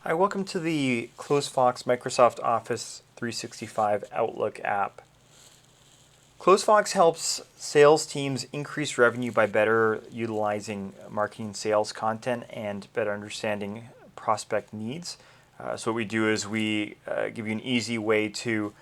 Hi, welcome to the CloseFox Microsoft Office 365 Outlook app. CloseFox helps sales teams increase revenue by better utilizing marketing sales content and better understanding prospect needs. So what we do is we give you an easy way to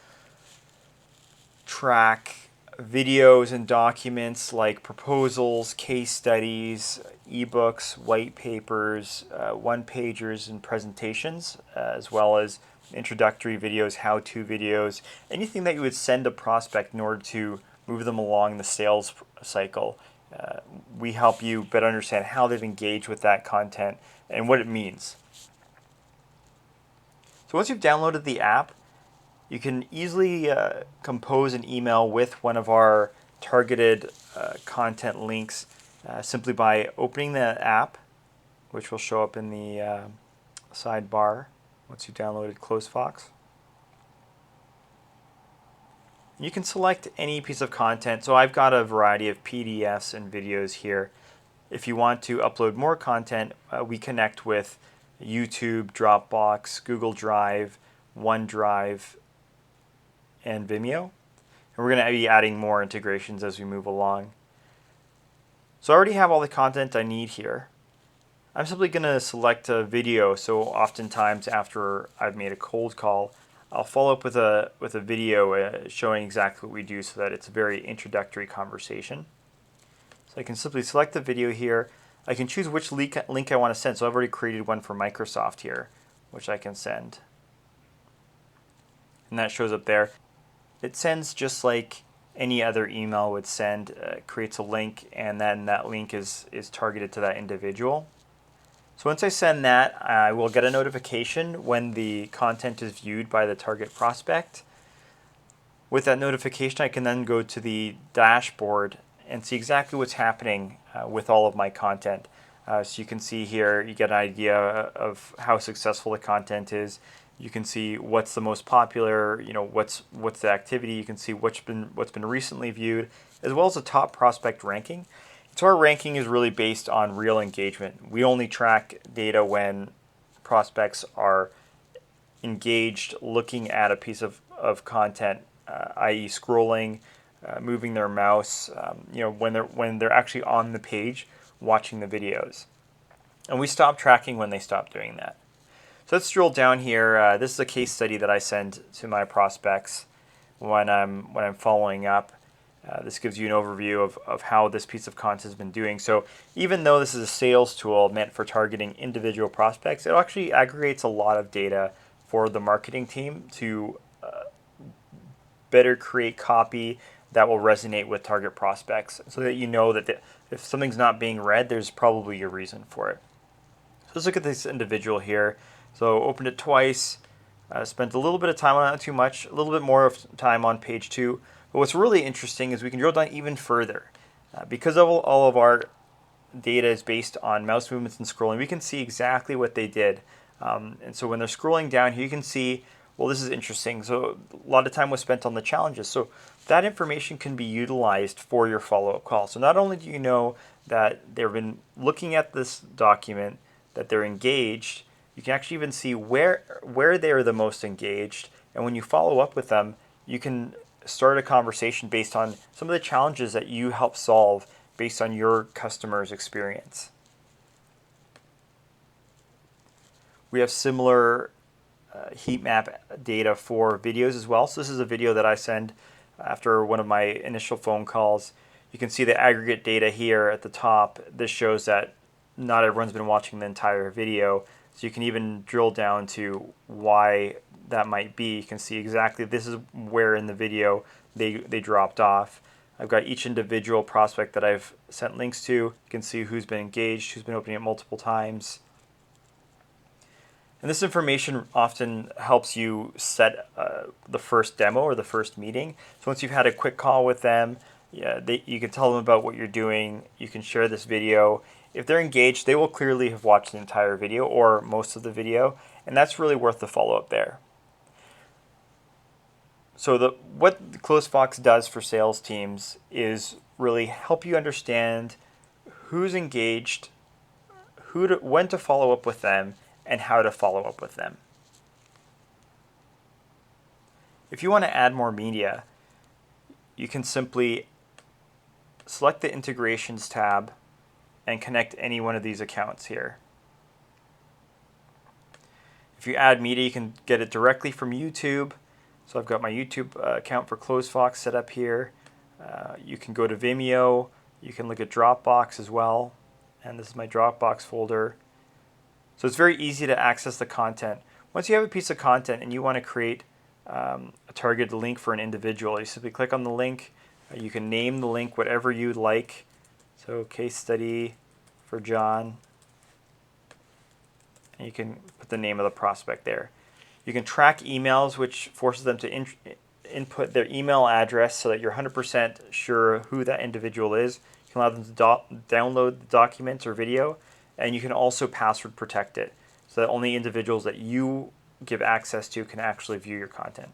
track videos and documents like proposals, case studies, ebooks, white papers, one-pagers, and presentations, as well as introductory videos, how-to videos, anything that you would send a prospect in order to move them along the sales cycle. We help you better understand how they've engaged with that content and what it means. So once you've downloaded the app, you can easily compose an email with one of our targeted content links simply by opening the app, which will show up in the sidebar once you've downloaded CloseFox. You can select any piece of content. So I've got a variety of PDFs and videos here. If you want to upload more content, we connect with YouTube, Dropbox, Google Drive, OneDrive, and Vimeo. And we're going to be adding more integrations as we move along. So I already have all the content I need here. I'm simply going to select a video. So oftentimes after I've made a cold call, I'll follow up with a video showing exactly what we do so that it's a very introductory conversation. So I can simply select the video here. I can choose which link I want to send. So I've already created one for Microsoft here, which I can send. And that shows up there. It sends just like any other email would send, creates a link, and then that link is targeted to that individual. So once I send that, I will get a notification when the content is viewed by the target prospect. With that notification, I can then go to the dashboard and see exactly what's happening with all of my content. So you can see here, you get an idea of how successful the content is. You can see what's the most popular, what's the activity. You can see what's been recently viewed, as well as the top prospect ranking. So our ranking is really based on real engagement. We only track data when prospects are engaged looking at a piece of content, i.e. scrolling, moving their mouse, when they're actually on the page watching the videos. And we stop tracking when they stop doing that. So let's drill down here. This is a case study that I send to my prospects when I'm following up. This gives you an overview of how this piece of content has been doing. So even though this is a sales tool meant for targeting individual prospects, it actually aggregates a lot of data for the marketing team to better create copy that will resonate with target prospects, so that you know that if something's not being read, there's probably a reason for it. So let's look at this individual here. So opened it twice, spent a little bit of time on it, not too much, a little bit more of time on page 2. But what's really interesting is we can drill down even further. Because all of our data is based on mouse movements and scrolling, we can see exactly what they did. And so when they're scrolling down here, you can see, well, this is interesting. So a lot of time was spent on the challenges. So that information can be utilized for your follow-up call. So not only do you know that they've been looking at this document, that they're engaged, you can actually even see where they are the most engaged. And when you follow up with them, you can start a conversation based on some of the challenges that you help solve based on your customer's experience. We have similar heat map data for videos as well. So this is a video that I send after one of my initial phone calls. You can see the aggregate data here at the top. This shows that not everyone's been watching the entire video. So you can even drill down to why that might be. You can see exactly this is where in the video they dropped off. I've got each individual prospect that I've sent links to. You can see who's been engaged, who's been opening it multiple times. And this information often helps you set the first demo or the first meeting. So once you've had a quick call with them, you can tell them about what you're doing. You can share this video. If they're engaged, they will clearly have watched the entire video or most of the video, and that's really worth the follow-up there. So what CloseFox does for sales teams is really help you understand who's engaged, when to follow up with them, and how to follow up with them. If you want to add more media, you can simply select the Integrations tab and connect any one of these accounts here. If you add media, you can get it directly from YouTube. So I've got my YouTube account for CloseFox set up here. You can go to Vimeo. You can look at Dropbox as well. And this is my Dropbox folder. So it's very easy to access the content. Once you have a piece of content and you want to create a targeted link for an individual, you simply click on the link. You can name the link whatever you'd like. So case study for John. And you can put the name of the prospect there. You can track emails, which forces them to input their email address so that you're 100% sure who that individual is. You can allow them to download the documents or video, and you can also password protect it so that only individuals that you give access to can actually view your content.